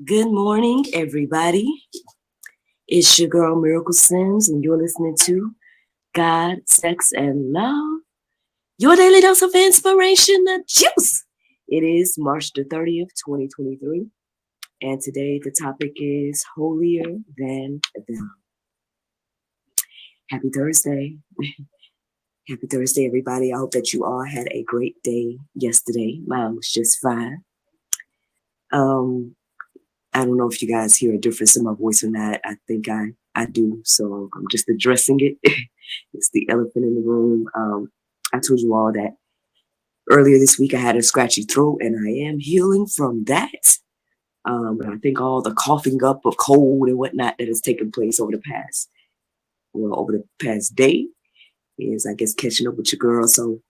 Good morning, everybody. It's your girl Miracle Sims, and you're listening to God, Sex, and Love, your daily dose of inspiration, the juice. It is March the 30th, 2023, and today the topic is Holier Than Thou. Happy Thursday. Happy Thursday, everybody. I hope that you all had a great day yesterday. Mine was just fine. Um, I don't know if you guys hear a difference in my voice or not. I think I do. So I'm just addressing it. It's the elephant in the room. I told you all that earlier this week I had a scratchy throat and I am healing from that. But I think all the coughing up of cold and whatnot that has taken place over the past day is, I guess, catching up with your girl. So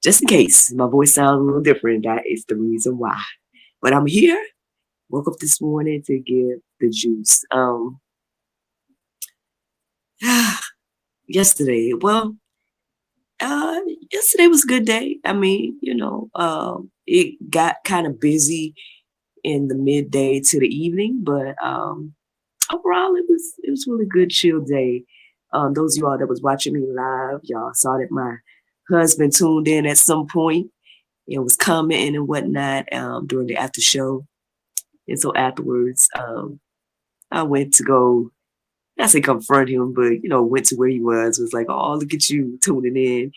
just in case my voice sounds a little different, that is the reason why. But I'm here. Woke up this morning to give the juice. Yesterday, yesterday was a good day. I mean, it got kind of busy in the midday to the evening, but overall it was really good, chill day. Those of you all that was watching me live, y'all saw that my husband tuned in at some point and was commenting and whatnot during the after show. And so afterwards, I went to go, not say confront him, but went to where he was like, oh, look at you tuning in.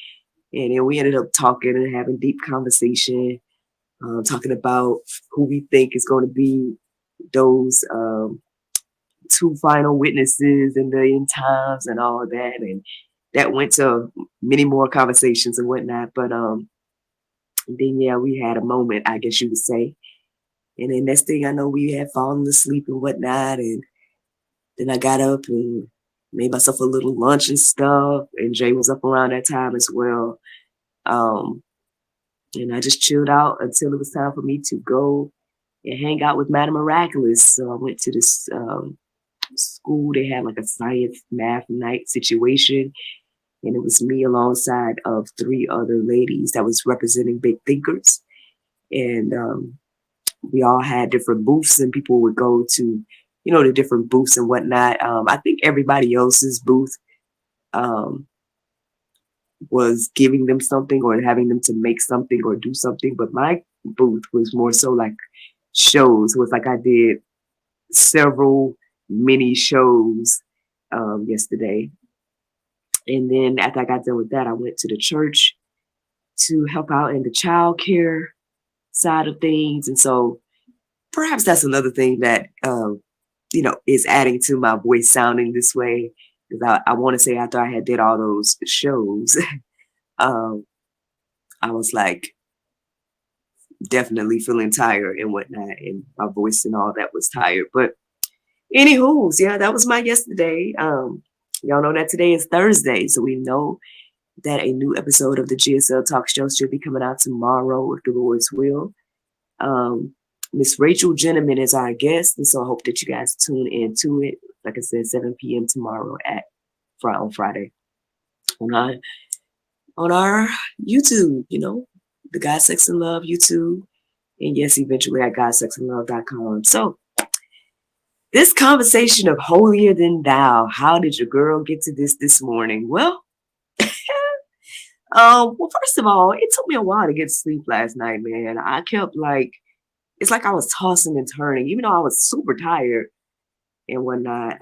And then we ended up talking and having deep conversation, talking about who we think is going to be those two final witnesses in the end times and all of that. And that went to many more conversations and whatnot. But then, yeah, we had a moment, I guess you would say. And then next thing I know, we had fallen asleep and whatnot. And then I got up and made myself a little lunch and stuff. And Jay was up around that time as well. And I just chilled out until it was time for me to go and hang out with Madam Miraculous. So I went to this school. They had like a science math night situation. And it was me alongside of three other ladies that was representing big thinkers. And we all had different booths and people would go to, the different booths and whatnot. I think everybody else's booth was giving them something or having them to make something or do something. But my booth was more so like shows. It was like I did several mini shows yesterday. And then after I got done with that, I went to the church to help out in the child care side of things. And so perhaps that's another thing that, is adding to my voice sounding this way. Because I want to say after I had did all those shows, I was like definitely feeling tired and whatnot. And my voice and all that was tired. But anywho, yeah, that was my yesterday. Y'all know that today is Thursday. So we know that a new episode of the GSL Talk Show should be coming out tomorrow, if the Lord's will. Miss Rachel Gentleman is our guest, and so I hope that you guys tune into it. Like I said, 7 p.m. tomorrow on Friday on our YouTube. The God, Sex, and Love YouTube, and yes, eventually at GodSexAndLove.com. So this conversation of holier than thou. How did your girl get to this morning? Well, first of all, it took me a while to get to sleep last night, man. I kept it's like I was tossing and turning, even though I was super tired and whatnot.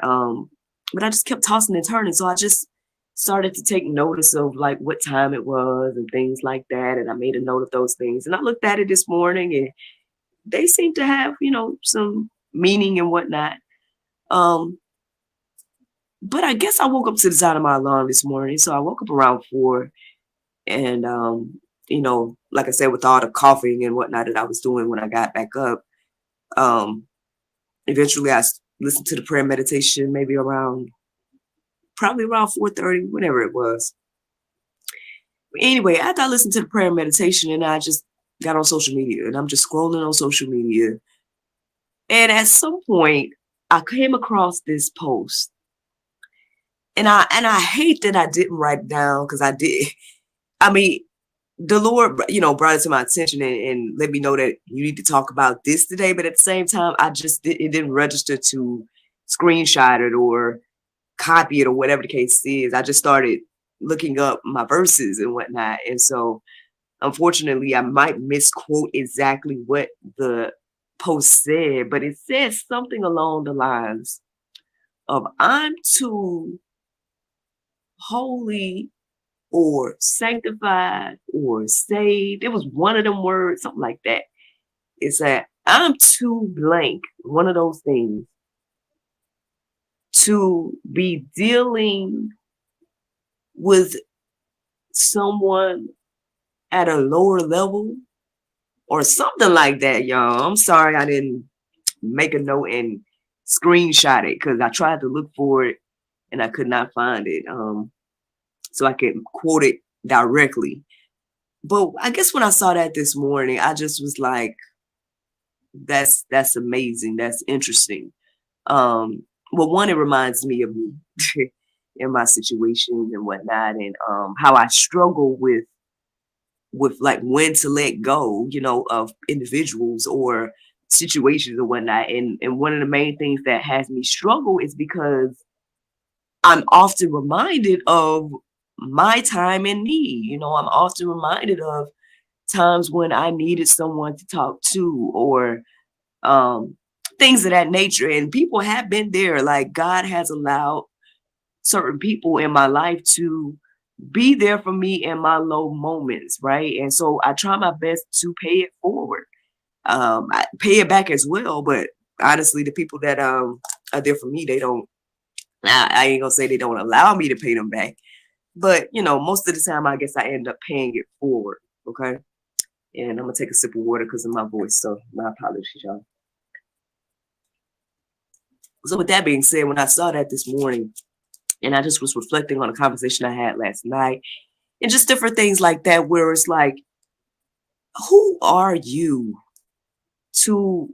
But I just kept tossing and turning. So I just started to take notice of like what time it was and things like that. And I made a note of those things. And I looked at it this morning and they seem to have, some meaning and whatnot. But I guess I woke up to the sound of my alarm this morning. So I woke up around 4 and, like I said, with all the coughing and whatnot that I was doing when I got back up, eventually I listened to the prayer meditation maybe probably around 4:30, whatever it was. But anyway, after I listened to the prayer meditation and I just got on social media and I'm just scrolling on social media. And at some point I came across this post and I hate that I didn't write it down because I did. I mean, the Lord, brought it to my attention and let me know that you need to talk about this today. But at the same time, it didn't register to screenshot it or copy it or whatever the case is. I just started looking up my verses and whatnot. And so unfortunately, I might misquote exactly what the post said, but it says something along the lines of I'm too holy or sanctified or saved. It was one of them words, something like that. It's that I'm too blank, one of those things, to be dealing with someone at a lower level or something like that, y'all. I'm sorry I didn't make a note and screenshot it because I tried to look for it and I could not find it. So I could quote it directly. But I guess when I saw that this morning, I just was like, that's amazing. That's interesting. Well, one, it reminds me of me in my situations and whatnot, and how I struggle with like when to let go, of individuals or situations or whatnot. And one of the main things that has me struggle is because I'm often reminded of my time in need. I'm often reminded of times when I needed someone to talk to or um things of that nature. And people have been there. Like God has allowed certain people in my life to be there for me in my low moments, right? And so I try my best to pay it forward. I pay it back as well, but honestly, the people that are there for me, they don't. I ain't gonna say they don't allow me to pay them back, but most of the time, I guess I end up paying it forward. Okay, and I'm gonna take a sip of water because of my voice, so my apologies, y'all. So with that being said, when I saw that this morning, and I just was reflecting on a conversation I had last night, and just different things like that, where it's like, who are you to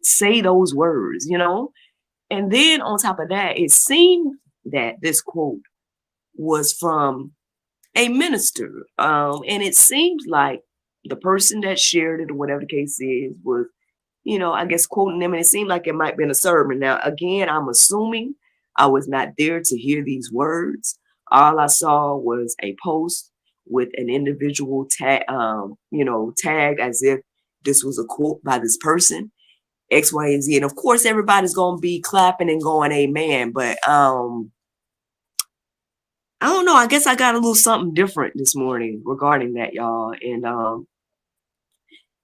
say those words, And then on top of that, it seemed that this quote was from a minister. And it seems like the person that shared it or whatever the case is was, I guess quoting them. And it seemed like it might have been a sermon. Now, again, I'm assuming I was not there to hear these words. All I saw was a post with an individual tagged as if this was a quote by this person. X, Y, and Z. And of course, everybody's going to be clapping and going, amen. But I don't know. I guess I got a little something different this morning regarding that, y'all. And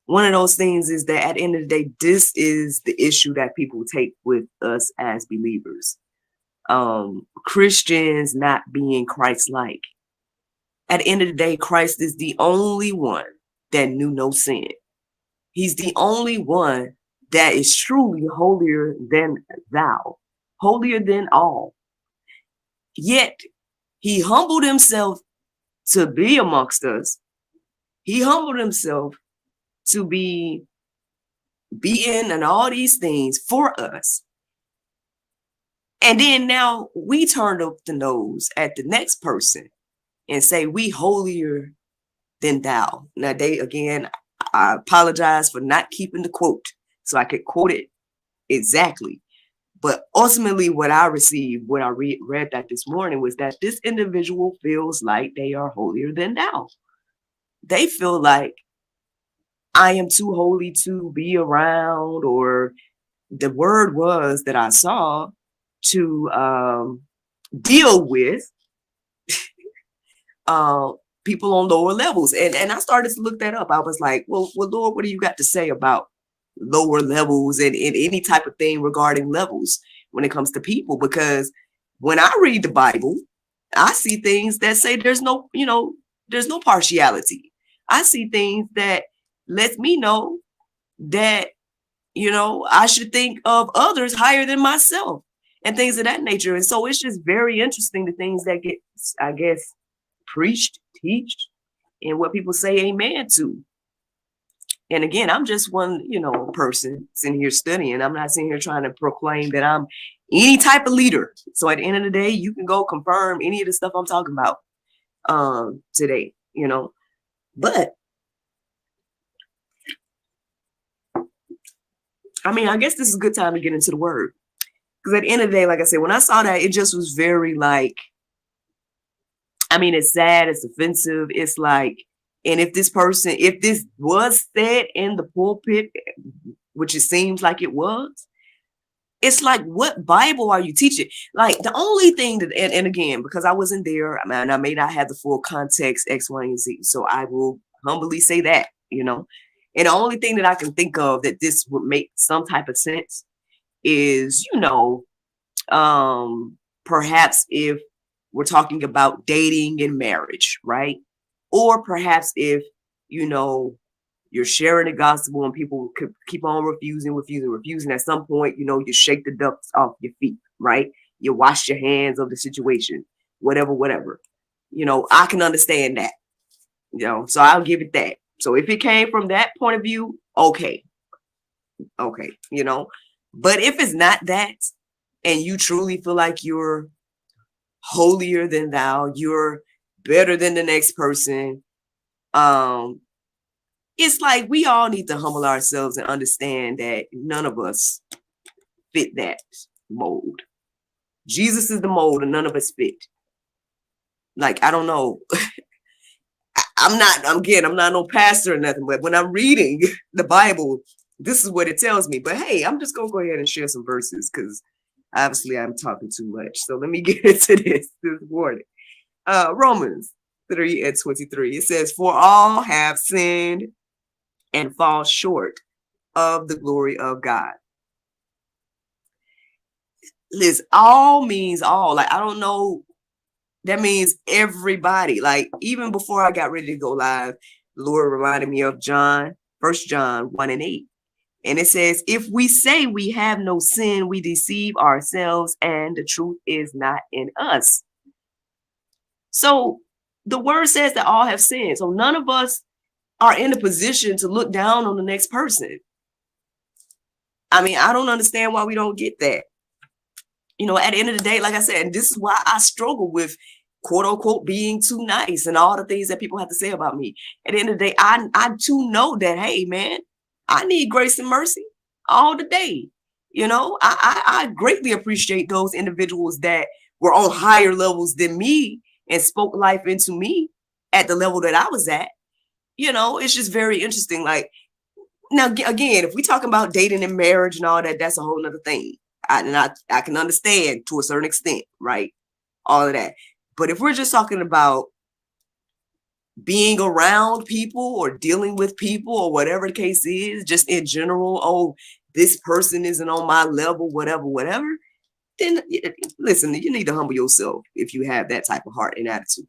one of those things is that at the end of the day, this is the issue that people take with us as believers. Christians not being Christ-like. At the end of the day, Christ is the only one that knew no sin. He's the only one that is truly holier than thou, holier than all. Yet he humbled himself to be amongst us. He humbled himself to be being and all these things for us. And then now we turn up the nose at the next person and say we holier than thou. Now I apologize for not keeping the quote so I could quote it exactly. But ultimately what I received, when I read that this morning, was that this individual feels like they are holier than thou. They feel like I am too holy to be around, or the word was that I saw to deal with people on lower levels. And I started to look that up. I was like, well, Lord, what do you got to say about lower levels and any type of thing regarding levels when it comes to people? Because when I read the Bible, I see things that say there's no partiality. I see things that lets me know that, I should think of others higher than myself and things of that nature. And so it's just very interesting, the things that get, I guess, preached, teached, and what people say amen to. And again, I'm just one, person sitting here studying. I'm not sitting here trying to proclaim that I'm any type of leader. So at the end of the day, you can go confirm any of the stuff I'm talking about today, But I mean, I guess this is a good time to get into the word. Because at the end of the day, like I said, when I saw that, it just was very like, I mean, it's sad, it's offensive. It's like, and if this was said in the pulpit, which it seems like it was, it's like, what Bible are you teaching? Like the only thing that, and again, because I wasn't there, I mean, I may not have the full context, X, Y, and Z. So I will humbly say that, and the only thing that I can think of that this would make some type of sense is, perhaps if we're talking about dating and marriage, right? Or perhaps if, you know, you're sharing the gospel and people could keep on refusing. At some point, you shake the dust off your feet, right? You wash your hands of the situation, whatever. I can understand that, so I'll give it that. So if it came from that point of view, okay. But if it's not that, and you truly feel like you're holier than thou, you're better than the next person, it's like we all need to humble ourselves and understand that none of us fit that mold. Jesus is the mold and none of us fit. Like, I don't know. I'm not no pastor or nothing, but when I'm reading the Bible, this is what it tells me. But hey, I'm just gonna go ahead and share some verses because obviously I'm talking too much. So let me get into this morning. Romans 3:23. It says, "For all have sinned and fall short of the glory of God." Liz, all means all. Like, I don't know. That means everybody. Like, even before I got ready to go live, the Lord reminded me of First John 1:8. And it says, "If we say we have no sin, we deceive ourselves and the truth is not in us." So the word says that all have sinned. So none of us are in a position to look down on the next person. I mean, I don't understand why we don't get that. At the end of the day, like I said, and this is why I struggle with quote unquote being too nice and all the things that people have to say about me. At the end of the day, I too know that, hey man, I need grace and mercy all the day. I greatly appreciate those individuals that were on higher levels than me and spoke life into me at the level that I was at. It's just very interesting. Like, now, again, if we talking about dating and marriage and all that, that's a whole nother thing. I can understand to a certain extent, right? All of that. But if we're just talking about being around people or dealing with people or whatever the case is, just in general, oh, this person isn't on my level, whatever, then listen, you need to humble yourself if you have that type of heart and attitude.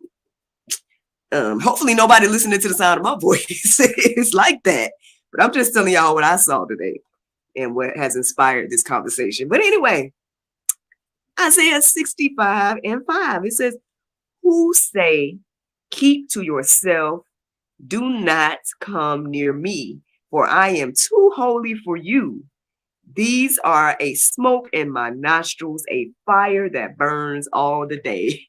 Hopefully nobody listening to the sound of my voice is like that. But I'm just telling y'all what I saw today and what has inspired this conversation. But anyway, Isaiah 65:5, it says, "Who say, keep to yourself, do not come near me, for I am too holy for you. These are a smoke in my nostrils, a fire that burns all the day."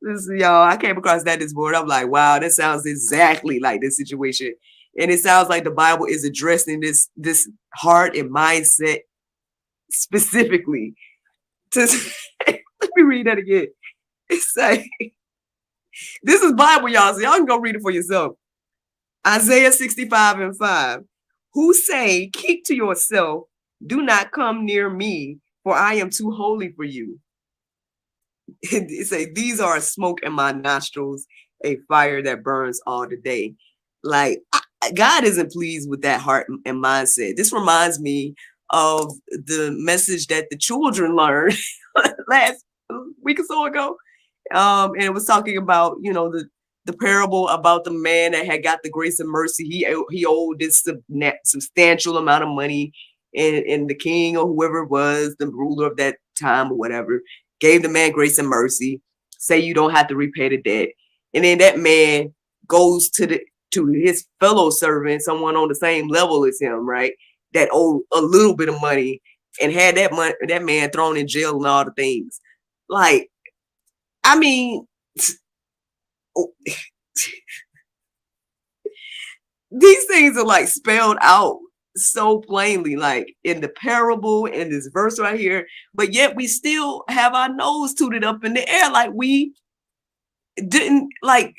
Listen, y'all, I came across that this morning. I'm like, wow, that sounds exactly like this situation. And it sounds like the Bible is addressing this heart and mindset specifically. Let me read that again. It's like, this is Bible, y'all, so y'all can go read it for yourself. Isaiah 65:5. "Who say, keep to yourself, do not come near me, for I am too holy for you." It say, "These are a smoke in my nostrils, a fire that burns all the day." Like, God isn't pleased with that heart and mindset. This reminds me of the message that the children learned last week or so ago. And it was talking about, the parable about the man that had got the grace and mercy. He owed this substantial amount of money, and the king or whoever it was, the ruler of that time or whatever, gave the man grace and mercy, say you don't have to repay the debt. And then that man goes to his fellow servant, someone on the same level as him, right? That owed a little bit of money and had that man thrown in jail and all the things. Like, I mean, these things are like spelled out so plainly, like in the parable, in this verse right here, but yet we still have our nose tooted up in the air like we didn't like.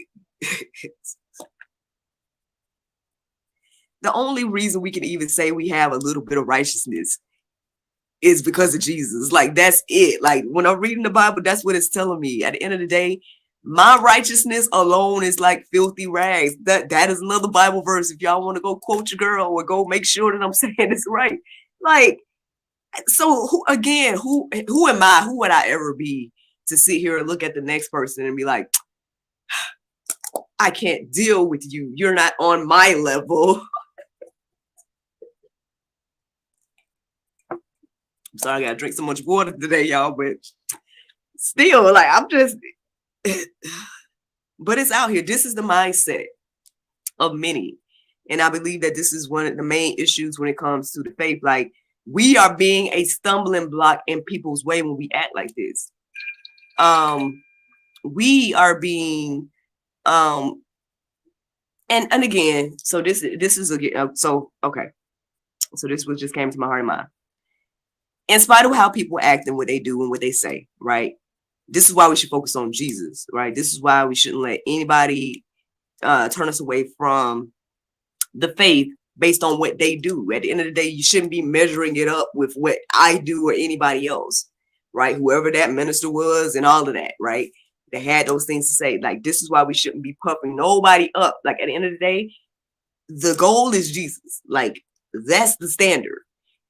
The only reason we can even say we have a little bit of righteousness is because of Jesus. Like, that's it. Like, when I'm reading the Bible, that's what it's telling me. At the end of the day, my righteousness alone is like filthy rags. That is another Bible verse. If y'all want to go quote your girl or go make sure that I'm saying this right. Like, so who am I? Who would I ever be to sit here and look at the next person and be like, I can't deal with you. You're not on my level. I'm sorry, I gotta drink so much water today, y'all, but still, like, I'm just, but it's out here. This is the mindset of many. And I believe that this is one of the main issues when it comes to the faith. Like, we are being a stumbling block in people's way when we act like this. We are being, and again, so this is again, so, okay. So this was just came to my heart and mind. In spite of how people act and what they do and what they say, right? This is why we should focus on Jesus, right? This is why we shouldn't let anybody turn us away from the faith based on what they do. At the end of the day, you shouldn't be measuring it up with what I do or anybody else, right? Whoever that minister was and all of that, right? They had those things to say. Like, this is why we shouldn't be puffing nobody up. Like, at the end of the day, the goal is Jesus. Like, that's the standard.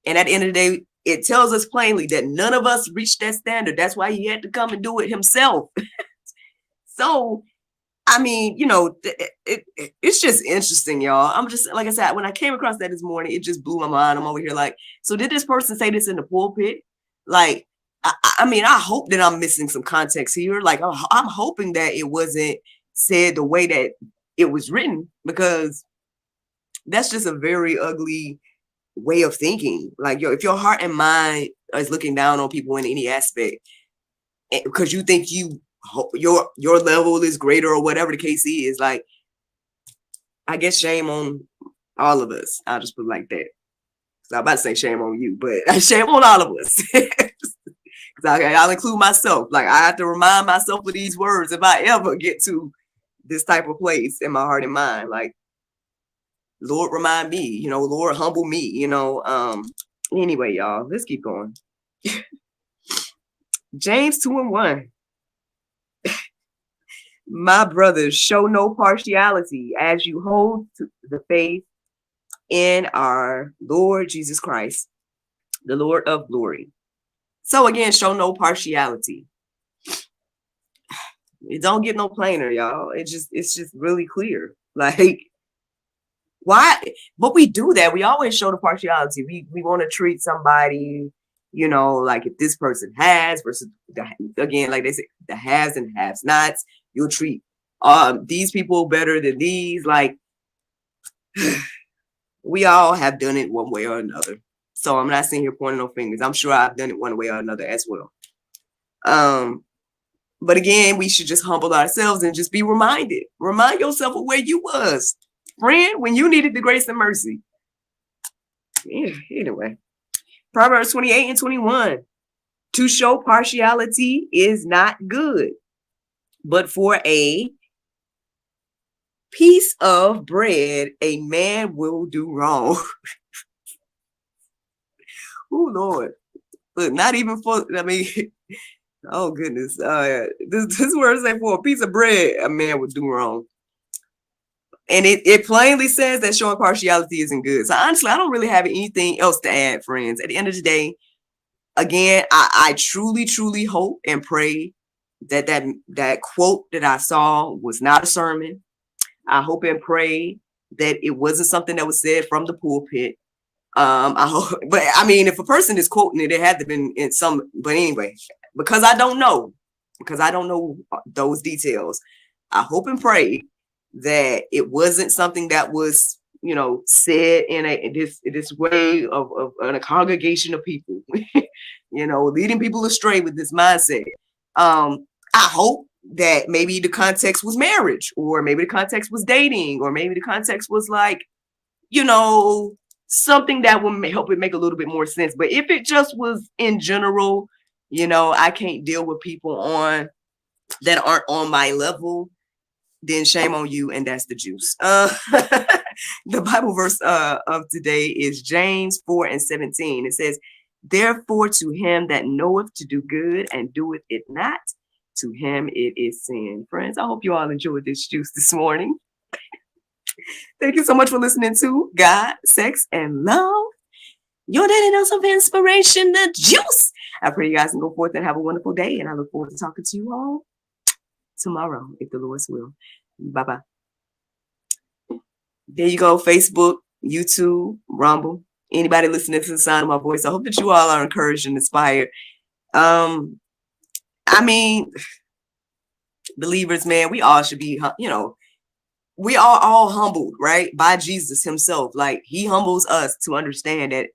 And at the end of the day, it tells us plainly that none of us reached that standard. That's why he had to come and do it himself. So, I mean, you know, it's just interesting, y'all. I'm just, like I said, when I came across that this morning, it just blew my mind. I'm over here like, so did this person say this in the pulpit? Like, I mean, I hope that I'm missing some context here. Like, I'm hoping that it wasn't said the way that it was written, because that's just a very ugly way of thinking. Like, yo, if your heart and mind is looking down on people in any aspect because you think your level is greater or whatever the case is, like, I guess shame on all of us. I'll just put it like that. So I'm about to say shame on you, but shame on all of us. I'll include myself. Like, I have to remind myself of these words if I ever get to this type of place in my heart and mind. Like, Lord, remind me, you know, Lord, humble me, you know. Anyway, y'all, let's keep going. James 2:1. My brothers, show no partiality as you hold to the faith in our Lord Jesus Christ, the Lord of glory. So again, show no partiality. It don't get no plainer, y'all. It's just really clear. Like, why? But we do that. We always show the partiality. We want to treat somebody, you know, like if this person has versus again, like they say, the haves and haves nots. You'll treat these people better than these. Like, we all have done it one way or another. So I'm not sitting here pointing no fingers. I'm sure I've done it one way or another as well. But again, we should just humble ourselves and just be reminded. Remind yourself of where you was, friend, when you needed the grace and mercy. Yeah, anyway. Proverbs 28:21. To show partiality is not good, but for a piece of bread, a man will do wrong. Oh, Lord. Look, not even for, I mean, oh, goodness. This word say for a piece of bread, a man would do wrong. And it plainly says that showing partiality isn't good. So honestly, I don't really have anything else to add, friends. At the end of the day, again, I truly, truly hope and pray that quote that I saw was not a sermon. I hope and pray that it wasn't something that was said from the pulpit. I hope, but I mean, if a person is quoting it, it had to been in some. But anyway, because I don't know those details, I hope and pray that it wasn't something that was, you know, said in this way of a congregation of people, you know, leading people astray with this mindset. I hope that maybe the context was marriage, or maybe the context was dating, or maybe the context was like, something that will help it make a little bit more sense. But if it just was in general, I can't deal with people that aren't on my level, then shame on you, and that's the juice. The Bible verse of today is James 4:17. It says, therefore to him that knoweth to do good and doeth it not, to him it is sin. Friends, I hope you all enjoyed this juice this morning. Thank you so much for listening to God, Sex, and Love, your daily dose of inspiration, the juice. I pray you guys can go forth and have a wonderful day, and I look forward to talking to you all tomorrow, if the Lord's will. Bye-bye. There you go, Facebook, YouTube, Rumble. Anybody listening to the sound of my voice, I hope that you all are encouraged and inspired. Believers, man, we all should be, we are all humbled, right, by Jesus himself. Like, he humbles us to understand that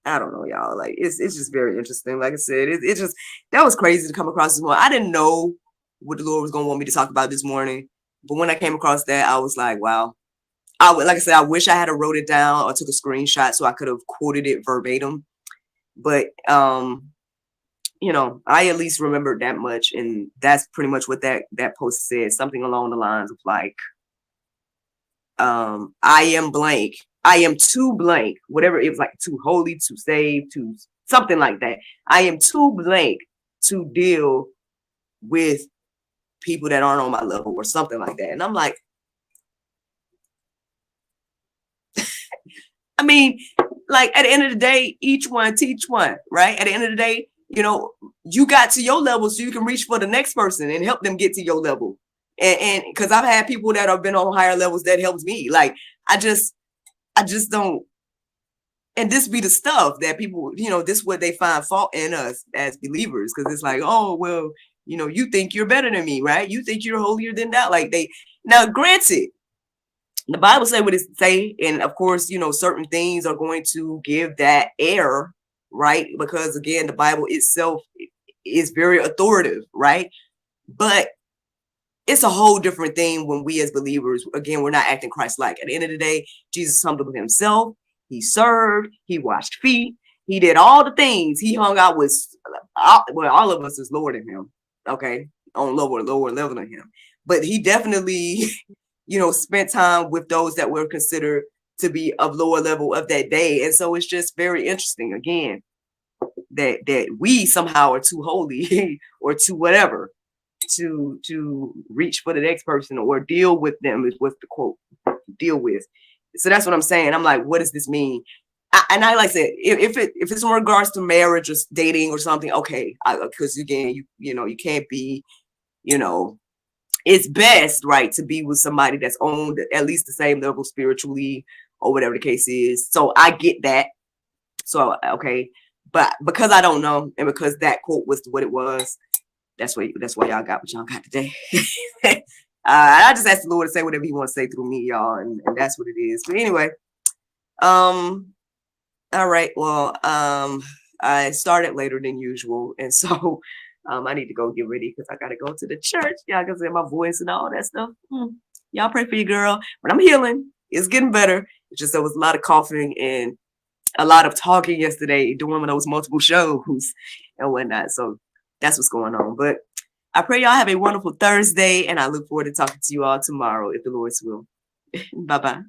I don't know, y'all. Like, it's just very interesting. Like I said, it just, that was crazy to come across this morning. I didn't know what the Lord was going to want me to talk about this morning. But when I came across that, I was like, wow. Like I said, I wish I had wrote it down or took a screenshot so I could have quoted it verbatim. But, I at least remembered that much. And that's pretty much what that post said. Something along the lines of like, I am blank. I am too blank. Whatever it was, like too holy, too saved, too something like that. I am too blank to deal with people that aren't on my level or something like that. And I'm like, I mean, like, at the end of the day, each one teach one, right? At the end of the day, you got to your level so you can reach for the next person and help them get to your level. And because I've had people that have been on higher levels that helps me. Like, I just don't. And this be the stuff that people, this is what they find fault in us as believers. Because it's like, oh, well, you think you're better than me, right? You think you're holier than that. Like, now, granted, the Bible say what it say. And of course, certain things are going to give that air, right? Because again, the Bible itself is very authoritative, right? But it's a whole different thing when we as believers, again, we're not acting Christ-like. At the end of the day, Jesus humbled himself. He served. He washed feet. He did all the things. He hung out with, all of us is lower than him, okay, on lower level than him. But he definitely, spent time with those that were considered to be of lower level of that day. And so it's just very interesting, again, that we somehow are too holy or too whatever to reach for the next person or deal with them, is what the quote, deal with. So that's what I'm saying. I'm like, what does this mean? And I like I said, if it's in regards to marriage or dating or something, okay, because again, you can't be, it's best, right, to be with somebody that's on at least the same level spiritually or whatever the case is. So I get that. So okay, but because I don't know, and because that quote was what it was, that's why y'all got what y'all got today. I just asked the Lord to say whatever he wants to say through me, y'all, and that's what it is. But anyway, all right, well, I started later than usual, and so I need to go get ready because I gotta go to the church. Y'all can see my voice and all that stuff. Y'all pray for your girl, but I'm healing. It's getting better. It's just there was a lot of coughing and a lot of talking yesterday doing those multiple shows and whatnot. So that's what's going on. But I pray y'all have a wonderful Thursday, and I look forward to talking to you all tomorrow, if the Lord's will. Bye-bye.